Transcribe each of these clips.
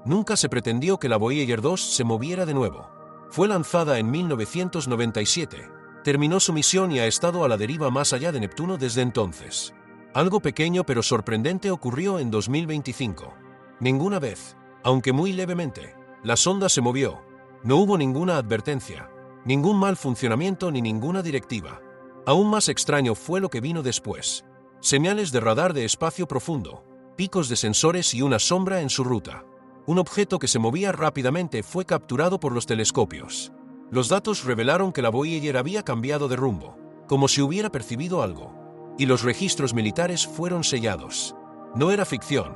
Nunca se pretendió que la Voyager 2 se moviera de nuevo. Fue lanzada en 1997, terminó su misión y ha estado a la deriva más allá de Neptuno desde entonces. Algo pequeño pero sorprendente ocurrió en 2025. Ninguna vez, aunque muy levemente, la sonda se movió. No hubo ninguna advertencia, ningún mal funcionamiento ni ninguna directiva. Aún más extraño fue lo que vino después. Señales de radar de espacio profundo, picos de sensores y una sombra en su ruta. Un objeto que se movía rápidamente fue capturado por los telescopios. Los datos revelaron que la Voyager había cambiado de rumbo, como si hubiera percibido algo. Y los registros militares fueron sellados. No era ficción.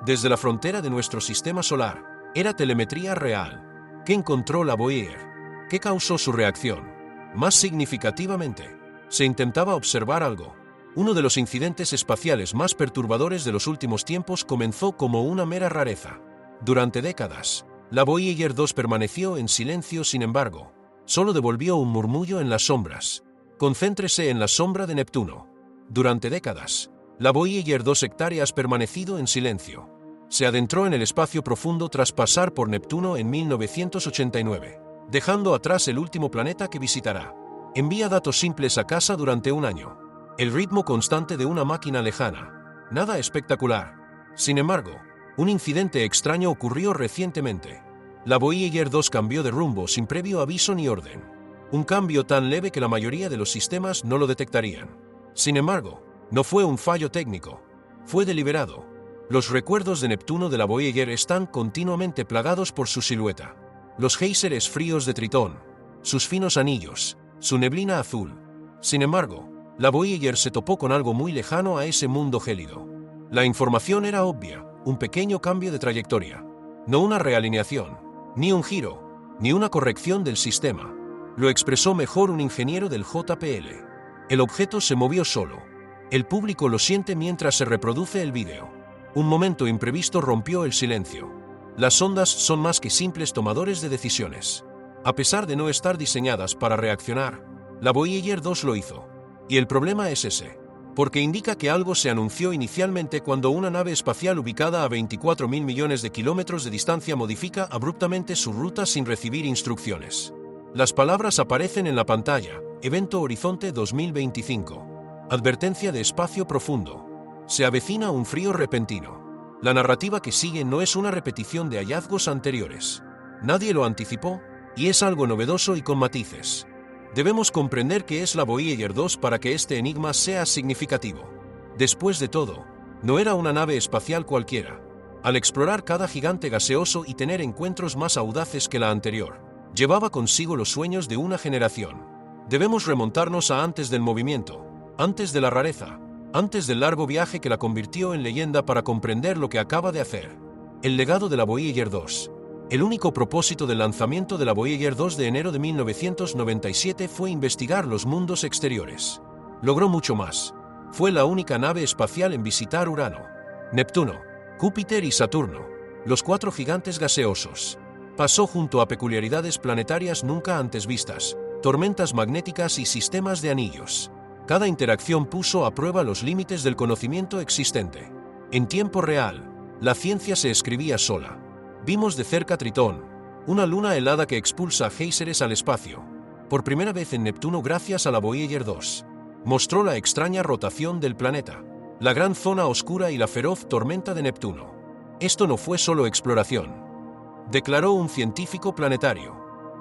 Desde la frontera de nuestro sistema solar, era telemetría real. ¿Qué encontró la Voyager? ¿Qué causó su reacción? Más significativamente, se intentaba observar algo. Uno de los incidentes espaciales más perturbadores de los últimos tiempos comenzó como una mera rareza. Durante décadas, la Voyager 2 permaneció en silencio, sin embargo, solo devolvió un murmullo en las sombras. Concéntrese en la sombra de Neptuno. Durante décadas, la Voyager 2 hectáreas permanecido en silencio. Se adentró en el espacio profundo tras pasar por Neptuno en 1989, dejando atrás el último planeta que visitará. Envía datos simples a casa durante un año. El ritmo constante de una máquina lejana. Nada espectacular. Sin embargo, un incidente extraño ocurrió recientemente. La Voyager 2 cambió de rumbo sin previo aviso ni orden. Un cambio tan leve que la mayoría de los sistemas no lo detectarían. Sin embargo, no fue un fallo técnico. Fue deliberado. Los recuerdos de Neptuno de la Voyager están continuamente plagados por su silueta. Los géiseres fríos de Tritón, sus finos anillos, su neblina azul. Sin embargo, la Voyager se topó con algo muy lejano a ese mundo gélido. La información era obvia. Un pequeño cambio de trayectoria. No una realineación, ni un giro, ni una corrección del sistema. Lo expresó mejor un ingeniero del JPL. El objeto se movió solo. El público lo siente mientras se reproduce el vídeo. Un momento imprevisto rompió el silencio. Las ondas son más que simples tomadores de decisiones. A pesar de no estar diseñadas para reaccionar, la Voyager 2 lo hizo. Y el problema es ese. Porque indica que algo se anunció inicialmente cuando una nave espacial ubicada a 24.000 millones de kilómetros de distancia modifica abruptamente su ruta sin recibir instrucciones. Las palabras aparecen en la pantalla: Evento Horizonte 2025. Advertencia de espacio profundo. Se avecina un frío repentino. La narrativa que sigue no es una repetición de hallazgos anteriores. Nadie lo anticipó, y es algo novedoso y con matices. Debemos comprender qué es la Voyager 2 para que este enigma sea significativo. Después de todo, no era una nave espacial cualquiera. Al explorar cada gigante gaseoso y tener encuentros más audaces que la anterior, llevaba consigo los sueños de una generación. Debemos remontarnos a antes del movimiento, antes de la rareza, antes del largo viaje que la convirtió en leyenda para comprender lo que acaba de hacer. El legado de la Voyager 2. El único propósito del lanzamiento de la Voyager 2 de enero de 1997 fue investigar los mundos exteriores. Logró mucho más. Fue la única nave espacial en visitar Urano, Neptuno, Júpiter y Saturno, los 4 gigantes gaseosos. Pasó junto a peculiaridades planetarias nunca antes vistas, tormentas magnéticas y sistemas de anillos. Cada interacción puso a prueba los límites del conocimiento existente. En tiempo real, la ciencia se escribía sola. Vimos de cerca Tritón, una luna helada que expulsa géiseres al espacio. Por primera vez en Neptuno gracias a la Voyager 2. Mostró la extraña rotación del planeta, la gran zona oscura y la feroz tormenta de Neptuno. Esto no fue solo exploración, declaró un científico planetario.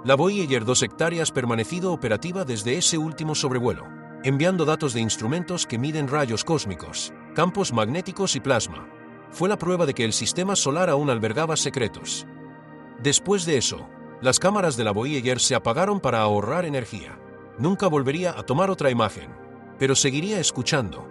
La Voyager 2 hectáreas permanecido operativa desde ese último sobrevuelo, enviando datos de instrumentos que miden rayos cósmicos, campos magnéticos y plasma. Fue la prueba de que el sistema solar aún albergaba secretos. Después de eso, las cámaras de la Voyager se apagaron para ahorrar energía. Nunca volvería a tomar otra imagen, pero seguiría escuchando.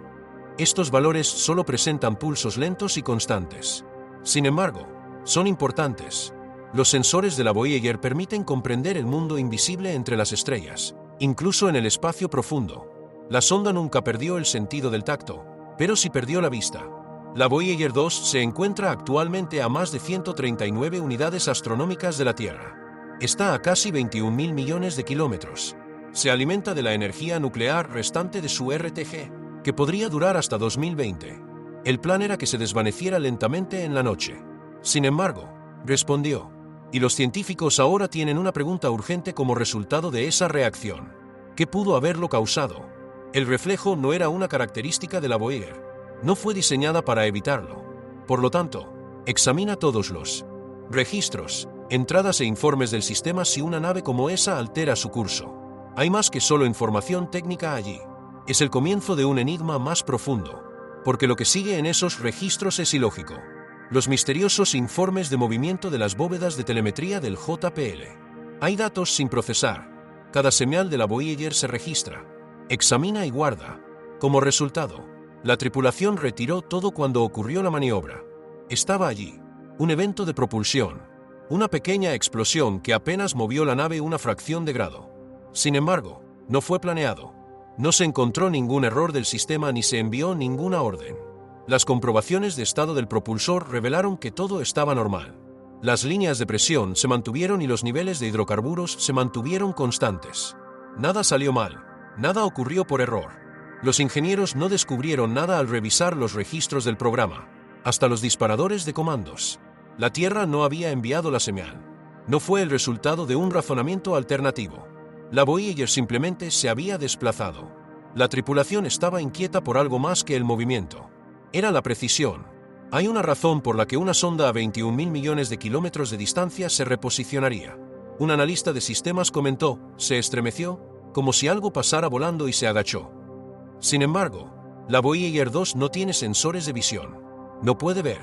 Estos valores solo presentan pulsos lentos y constantes. Sin embargo, son importantes. Los sensores de la Voyager permiten comprender el mundo invisible entre las estrellas, incluso en el espacio profundo. La sonda nunca perdió el sentido del tacto, pero sí perdió la vista. La Voyager 2 se encuentra actualmente a más de 139 unidades astronómicas de la Tierra. Está a casi 21.000 millones de kilómetros. Se alimenta de la energía nuclear restante de su RTG, que podría durar hasta 2020. El plan era que se desvaneciera lentamente en la noche. Sin embargo, respondió. Y los científicos ahora tienen una pregunta urgente como resultado de esa reacción. ¿Qué pudo haberlo causado? El reflejo no era una característica de la Voyager. No fue diseñada para evitarlo. Por lo tanto, examina todos los registros, entradas e informes del sistema si una nave como esa altera su curso. Hay más que solo información técnica allí. Es el comienzo de un enigma más profundo, porque lo que sigue en esos registros es ilógico. Los misteriosos informes de movimiento de las bóvedas de telemetría del JPL. Hay datos sin procesar. Cada señal de la Voyager se registra, examina y guarda. Como resultado, la tripulación retiró todo cuando ocurrió la maniobra. Estaba allí, un evento de propulsión, una pequeña explosión que apenas movió la nave una fracción de grado. Sin embargo, no fue planeado. No se encontró ningún error del sistema ni se envió ninguna orden. Las comprobaciones de estado del propulsor revelaron que todo estaba normal. Las líneas de presión se mantuvieron y los niveles de hidrocarburos se mantuvieron constantes. Nada salió mal, nada ocurrió por error. Los ingenieros no descubrieron nada al revisar los registros del programa, hasta los disparadores de comandos. La Tierra no había enviado la señal. No fue el resultado de un razonamiento alternativo. La Voyager simplemente se había desplazado. La tripulación estaba inquieta por algo más que el movimiento. Era la precisión. Hay una razón por la que una sonda a 21.000 millones de kilómetros de distancia se reposicionaría. Un analista de sistemas comentó, se estremeció, como si algo pasara volando y se agachó. Sin embargo, la Voyager 2 no tiene sensores de visión. No puede ver.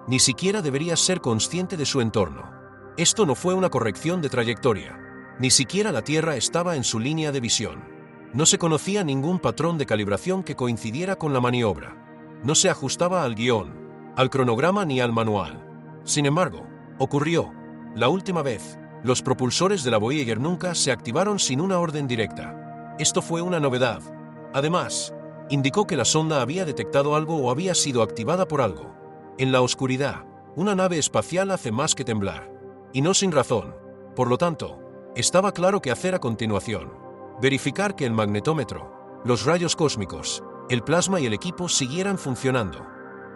Ni siquiera debería ser consciente de su entorno. Esto no fue una corrección de trayectoria. Ni siquiera la Tierra estaba en su línea de visión. No se conocía ningún patrón de calibración que coincidiera con la maniobra. No se ajustaba al guión, al cronograma ni al manual. Sin embargo, ocurrió. La última vez, los propulsores de la Voyager nunca se activaron sin una orden directa. Esto fue una novedad. Además, indicó que la sonda había detectado algo o había sido activada por algo. En la oscuridad, una nave espacial hace más que temblar. Y no sin razón. Por lo tanto, estaba claro qué hacer a continuación. Verificar que el magnetómetro, los rayos cósmicos, el plasma y el equipo siguieran funcionando.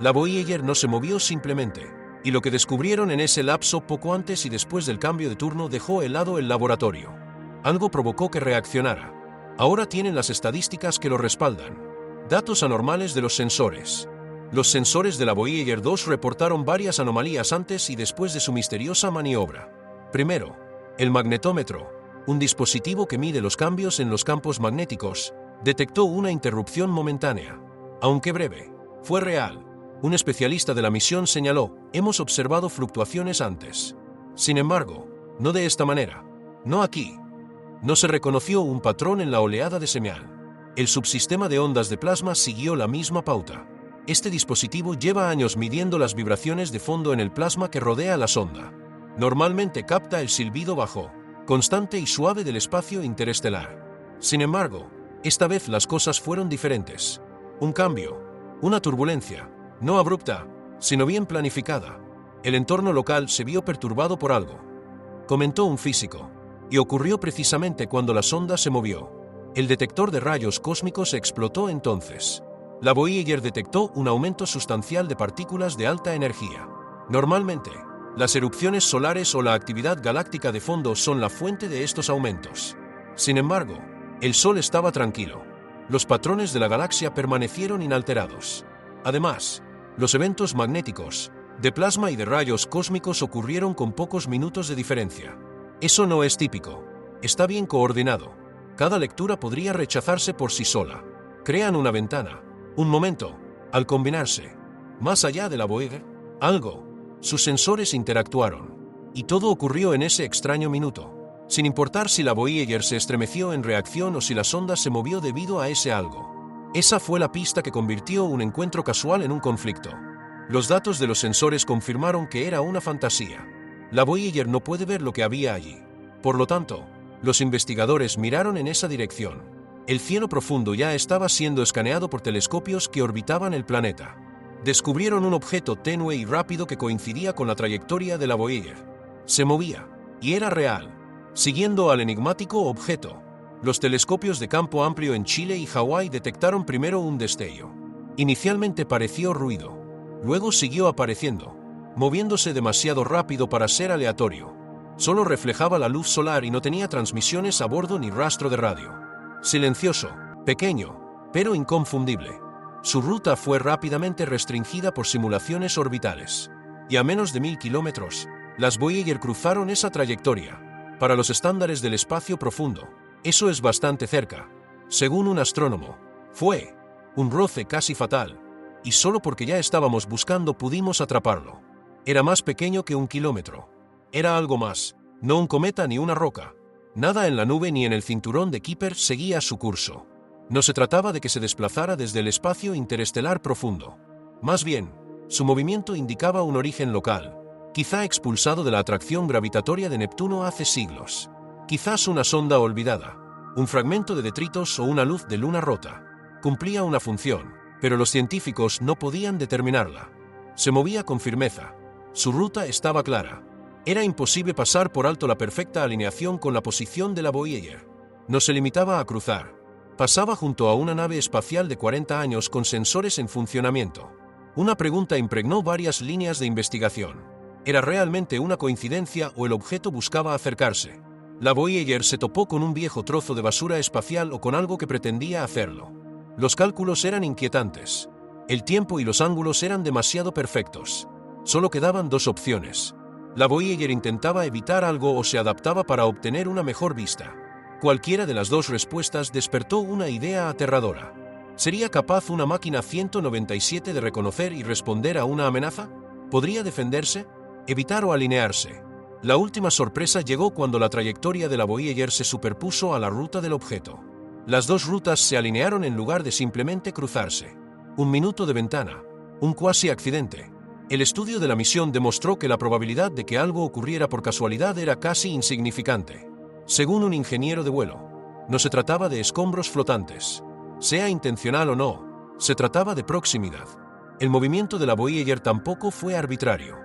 La Voyager no se movió simplemente, y lo que descubrieron en ese lapso poco antes y después del cambio de turno dejó helado el laboratorio. Algo provocó que reaccionara. Ahora tienen las estadísticas que lo respaldan. Datos anormales de los sensores. Los sensores de la Voyager 2 reportaron varias anomalías antes y después de su misteriosa maniobra. Primero, el magnetómetro, un dispositivo que mide los cambios en los campos magnéticos, detectó una interrupción momentánea. Aunque breve, fue real. Un especialista de la misión señaló, hemos observado fluctuaciones antes. Sin embargo, no de esta manera. No aquí. No se reconoció un patrón en la oleada de señal. El subsistema de ondas de plasma siguió la misma pauta. Este dispositivo lleva años midiendo las vibraciones de fondo en el plasma que rodea la sonda. Normalmente capta el silbido bajo, constante y suave del espacio interestelar. Sin embargo, esta vez las cosas fueron diferentes. Un cambio, una turbulencia, no abrupta, sino bien planificada. El entorno local se vio perturbado por algo, comentó un físico, y ocurrió precisamente cuando la sonda se movió. El detector de rayos cósmicos explotó entonces. La Voyager detectó un aumento sustancial de partículas de alta energía. Normalmente, las erupciones solares o la actividad galáctica de fondo son la fuente de estos aumentos. Sin embargo, el Sol estaba tranquilo. Los patrones de la galaxia permanecieron inalterados. Además, los eventos magnéticos, de plasma y de rayos cósmicos ocurrieron con pocos minutos de diferencia. Eso no es típico. Está bien coordinado. Cada lectura podría rechazarse por sí sola. Crean una ventana. Un momento. Al combinarse, más allá de la Voyager, algo. Sus sensores interactuaron. Y todo ocurrió en ese extraño minuto. Sin importar si la Voyager se estremeció en reacción o si la sonda se movió debido a ese algo. Esa fue la pista que convirtió un encuentro casual en un conflicto. Los datos de los sensores confirmaron que era una fantasía. La Voyager no puede ver lo que había allí. Por lo tanto, los investigadores miraron en esa dirección. El cielo profundo ya estaba siendo escaneado por telescopios que orbitaban el planeta. Descubrieron un objeto tenue y rápido que coincidía con la trayectoria de la Voyager. Se movía, y era real, siguiendo al enigmático objeto. Los telescopios de campo amplio en Chile y Hawái detectaron primero un destello. Inicialmente pareció ruido. Luego siguió apareciendo. moviéndose demasiado rápido para ser aleatorio. Solo reflejaba la luz solar y no tenía transmisiones a bordo ni rastro de radio. Silencioso, pequeño, pero inconfundible. Su ruta fue rápidamente restringida por simulaciones orbitales. Y a menos de 1000 kilómetros, las Voyager cruzaron esa trayectoria. Para los estándares del espacio profundo, eso es bastante cerca. Según un astrónomo, fue un roce casi fatal, y solo porque ya estábamos buscando pudimos atraparlo. Era más pequeño que 1 kilómetro. Era algo más, no un cometa ni una roca. Nada en la nube ni en el cinturón de Kuiper seguía su curso. No se trataba de que se desplazara desde el espacio interestelar profundo. Más bien, su movimiento indicaba un origen local, quizá expulsado de la atracción gravitatoria de Neptuno hace siglos. Quizás una sonda olvidada, un fragmento de detritos o una luz de luna rota. Cumplía una función, pero los científicos no podían determinarla. Se movía con firmeza. Su ruta estaba clara. Era imposible pasar por alto la perfecta alineación con la posición de la Voyager. No se limitaba a cruzar. Pasaba junto a una nave espacial de 40 años con sensores en funcionamiento. Una pregunta impregnó varias líneas de investigación. ¿Era realmente una coincidencia o el objeto buscaba acercarse? La Voyager se topó con un viejo trozo de basura espacial o con algo que pretendía hacerlo. Los cálculos eran inquietantes. El tiempo y los ángulos eran demasiado perfectos. Solo quedaban dos opciones. La Voyager intentaba evitar algo o se adaptaba para obtener una mejor vista. Cualquiera de las dos respuestas despertó una idea aterradora. ¿Sería capaz una máquina 197 de reconocer y responder a una amenaza? ¿Podría defenderse? ¿Evitar o alinearse? La última sorpresa llegó cuando la trayectoria de la Voyager se superpuso a la ruta del objeto. Las dos rutas se alinearon en lugar de simplemente cruzarse. 1 minuto de ventana. Un cuasi accidente. El estudio de la misión demostró que la probabilidad de que algo ocurriera por casualidad era casi insignificante. Según un ingeniero de vuelo, no se trataba de escombros flotantes. Sea intencional o no, se trataba de proximidad. El movimiento de la Voyager tampoco fue arbitrario.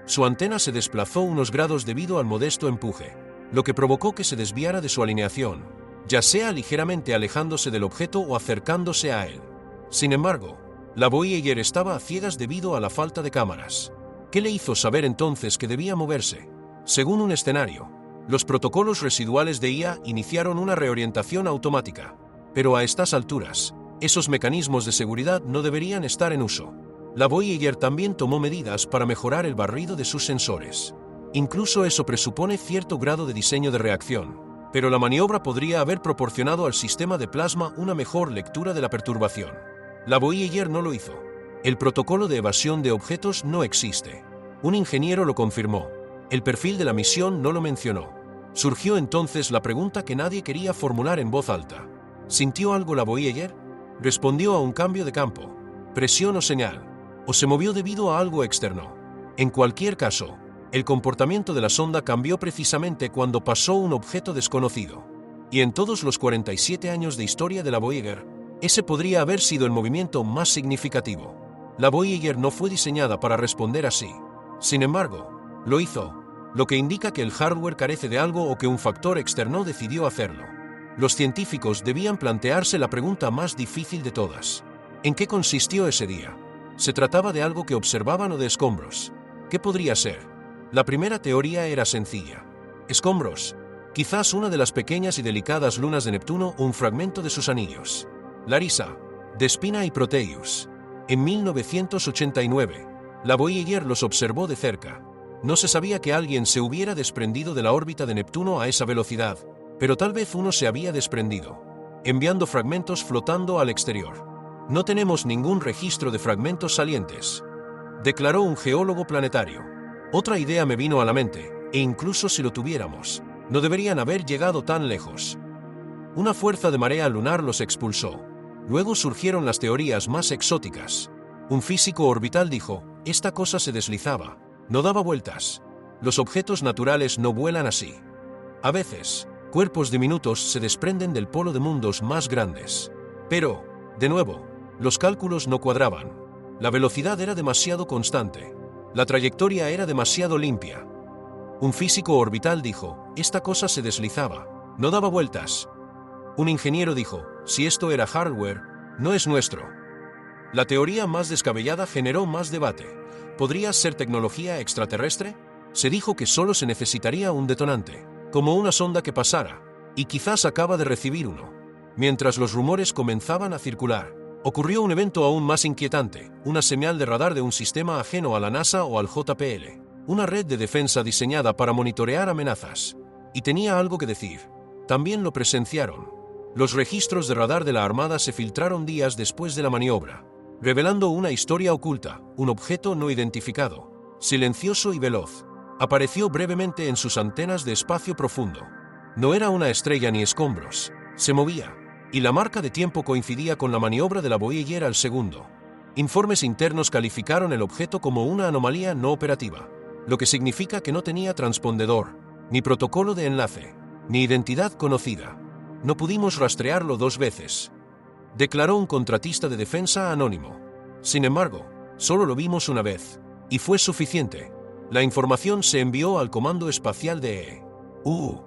Su antena se desplazó unos grados debido al modesto empuje, lo que provocó que se desviara de su alineación, ya sea ligeramente alejándose del objeto o acercándose a él. Sin embargo, la Voyager estaba a ciegas debido a la falta de cámaras. ¿Qué le hizo saber entonces que debía moverse? Según un escenario, los protocolos residuales de IA iniciaron una reorientación automática. Pero a estas alturas, esos mecanismos de seguridad no deberían estar en uso. La Voyager también tomó medidas para mejorar el barrido de sus sensores. Incluso eso presupone cierto grado de diseño de reacción, pero la maniobra podría haber proporcionado al sistema de plasma una mejor lectura de la perturbación. La Voyager no lo hizo. El protocolo de evasión de objetos no existe. Un ingeniero lo confirmó. El perfil de la misión no lo mencionó. Surgió entonces la pregunta que nadie quería formular en voz alta. ¿Sintió algo la Voyager? ¿Respondió a un cambio de campo, presión o señal? ¿O se movió debido a algo externo? En cualquier caso, el comportamiento de la sonda cambió precisamente cuando pasó un objeto desconocido. Y en todos los 47 años de historia de la Voyager, ese podría haber sido el movimiento más significativo. La Voyager no fue diseñada para responder así. Sin embargo, lo hizo, lo que indica que el hardware carece de algo o que un factor externo decidió hacerlo. Los científicos debían plantearse la pregunta más difícil de todas. ¿En qué consistió ese día? ¿Se trataba de algo que observaban o de escombros? ¿Qué podría ser? La primera teoría era sencilla. Escombros. Quizás una de las pequeñas y delicadas lunas de Neptuno o un fragmento de sus anillos. Larissa, Despina y Proteus. En 1989, la Voyager los observó de cerca. No se sabía que alguien se hubiera desprendido de la órbita de Neptuno a esa velocidad, pero tal vez uno se había desprendido, enviando fragmentos flotando al exterior. No tenemos ningún registro de fragmentos salientes, declaró un geólogo planetario. Otra idea me vino a la mente, e incluso si lo tuviéramos, no deberían haber llegado tan lejos. Una fuerza de marea lunar los expulsó. Luego surgieron las teorías más exóticas. Un físico orbital dijo, esta cosa se deslizaba, no daba vueltas. Los objetos naturales no vuelan así. A veces, cuerpos diminutos se desprenden del polo de mundos más grandes. Pero, de nuevo, los cálculos no cuadraban. La velocidad era demasiado constante. La trayectoria era demasiado limpia. Un físico orbital dijo, esta cosa se deslizaba, no daba vueltas. Un ingeniero dijo, si esto era hardware, no es nuestro. La teoría más descabellada generó más debate. ¿Podría ser tecnología extraterrestre? Se dijo que solo se necesitaría un detonante, como una sonda que pasara, y quizás acaba de recibir uno. Mientras los rumores comenzaban a circular, ocurrió un evento aún más inquietante, una señal de radar de un sistema ajeno a la NASA o al JPL, una red de defensa diseñada para monitorear amenazas. Y tenía algo que decir. También lo presenciaron. Los registros de radar de la Armada se filtraron días después de la maniobra, revelando una historia oculta, un objeto no identificado, silencioso y veloz. Apareció brevemente en sus antenas de espacio profundo. No era una estrella ni escombros, se movía, y la marca de tiempo coincidía con la maniobra de la Voyager al segundo. Informes internos calificaron el objeto como una anomalía no operativa, lo que significa que no tenía transpondedor, ni protocolo de enlace, ni identidad conocida. No pudimos rastrearlo 2 veces, declaró un contratista de defensa anónimo. Sin embargo, solo lo vimos una vez, y fue suficiente. La información se envió al Comando Espacial de EU,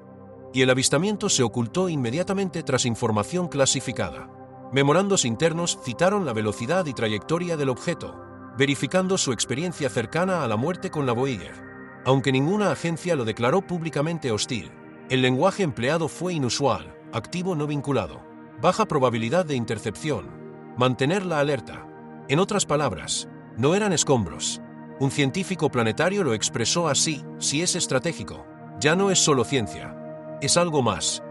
y el avistamiento se ocultó inmediatamente tras información clasificada. Memorandos internos citaron la velocidad y trayectoria del objeto, verificando su experiencia cercana a la muerte con la Voyager. Aunque ninguna agencia lo declaró públicamente hostil, el lenguaje empleado fue inusual, activo no vinculado, baja probabilidad de intercepción, mantener la alerta. En otras palabras, no eran escombros. Un científico planetario lo expresó así: si es estratégico, ya no es solo ciencia, es algo más.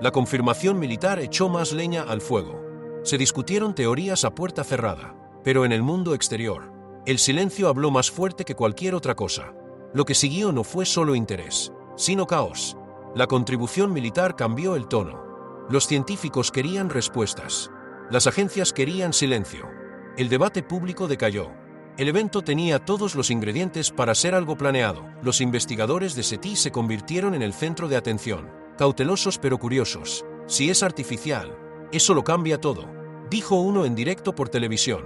La confirmación militar echó más leña al fuego. Se discutieron teorías a puerta cerrada, pero en el mundo exterior, el silencio habló más fuerte que cualquier otra cosa. Lo que siguió no fue solo interés, sino caos. La contribución militar cambió el tono. Los científicos querían respuestas. Las agencias querían silencio. El debate público decayó. El evento tenía todos los ingredientes para ser algo planeado. Los investigadores de SETI se convirtieron en el centro de atención, cautelosos pero curiosos. Si es artificial, eso lo cambia todo, dijo uno en directo por televisión.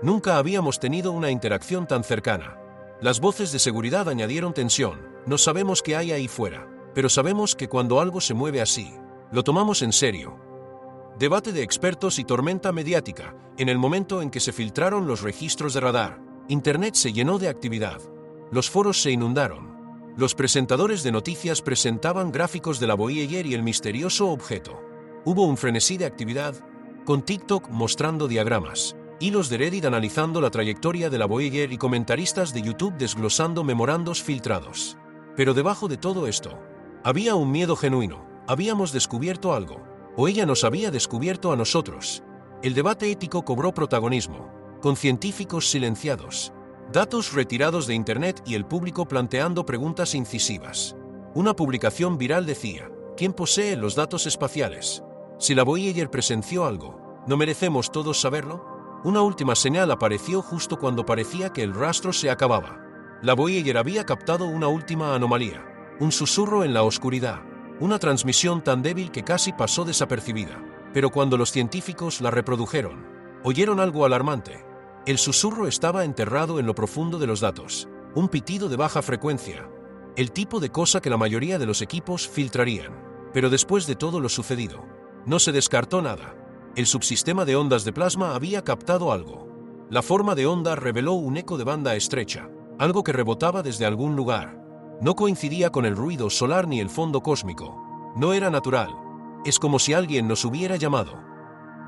Nunca habíamos tenido una interacción tan cercana. Las voces de seguridad añadieron tensión. No sabemos qué hay ahí fuera, pero sabemos que cuando algo se mueve así, lo tomamos en serio. Debate de expertos y tormenta mediática. En el momento en que se filtraron los registros de radar, Internet se llenó de actividad. Los foros se inundaron. Los presentadores de noticias presentaban gráficos de la Voyager y el misterioso objeto. Hubo un frenesí de actividad, con TikTok mostrando diagramas, hilos de Reddit analizando la trayectoria de la Voyager y comentaristas de YouTube desglosando memorandos filtrados. Pero debajo de todo esto, había un miedo genuino. Habíamos descubierto algo, o ella nos había descubierto a nosotros. El debate ético cobró protagonismo, con científicos silenciados, datos retirados de Internet y el público planteando preguntas incisivas. Una publicación viral decía: ¿quién posee los datos espaciales? Si la Voyager presenció algo, ¿no merecemos todos saberlo? Una última señal apareció justo cuando parecía que el rastro se acababa. La Voyager había captado una última anomalía, un susurro en la oscuridad, una transmisión tan débil que casi pasó desapercibida. Pero cuando los científicos la reprodujeron, oyeron algo alarmante. El susurro estaba enterrado en lo profundo de los datos, un pitido de baja frecuencia, el tipo de cosa que la mayoría de los equipos filtrarían. Pero después de todo lo sucedido, no se descartó nada. El subsistema de ondas de plasma había captado algo. La forma de onda reveló un eco de banda estrecha, algo que rebotaba desde algún lugar. No coincidía con el ruido solar ni el fondo cósmico. No era natural. Es como si alguien nos hubiera llamado,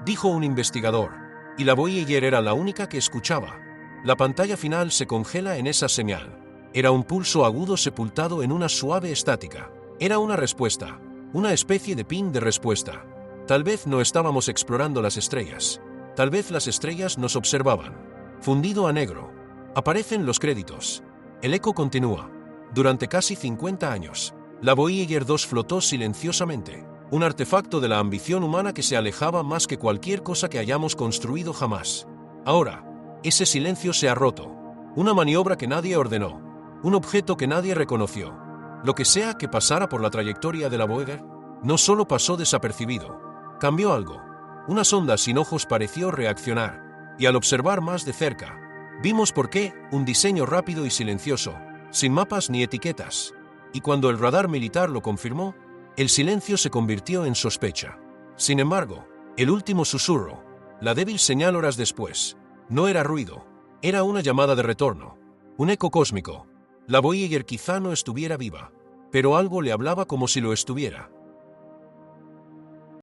dijo un investigador. Y la Voyager era la única que escuchaba. La pantalla final se congela en esa señal. Era un pulso agudo sepultado en una suave estática. Era una respuesta, una especie de ping de respuesta. Tal vez no estábamos explorando las estrellas. Tal vez las estrellas nos observaban. Fundido a negro. Aparecen los créditos. El eco continúa. Durante casi 50 años, la Voyager 2 flotó silenciosamente. Un artefacto de la ambición humana que se alejaba más que cualquier cosa que hayamos construido jamás. Ahora, ese silencio se ha roto. Una maniobra que nadie ordenó. Un objeto que nadie reconoció. Lo que sea que pasara por la trayectoria de la Voyager, no solo pasó desapercibido. Cambió algo. Una sonda sin ojos pareció reaccionar. Y al observar más de cerca, vimos por qué: un diseño rápido y silencioso, sin mapas ni etiquetas. Y cuando el radar militar lo confirmó, el silencio se convirtió en sospecha. Sin embargo, el último susurro, la débil señal horas después, no era ruido, era una llamada de retorno. Un eco cósmico. La Voyager quizá no estuviera viva, pero algo le hablaba como si lo estuviera.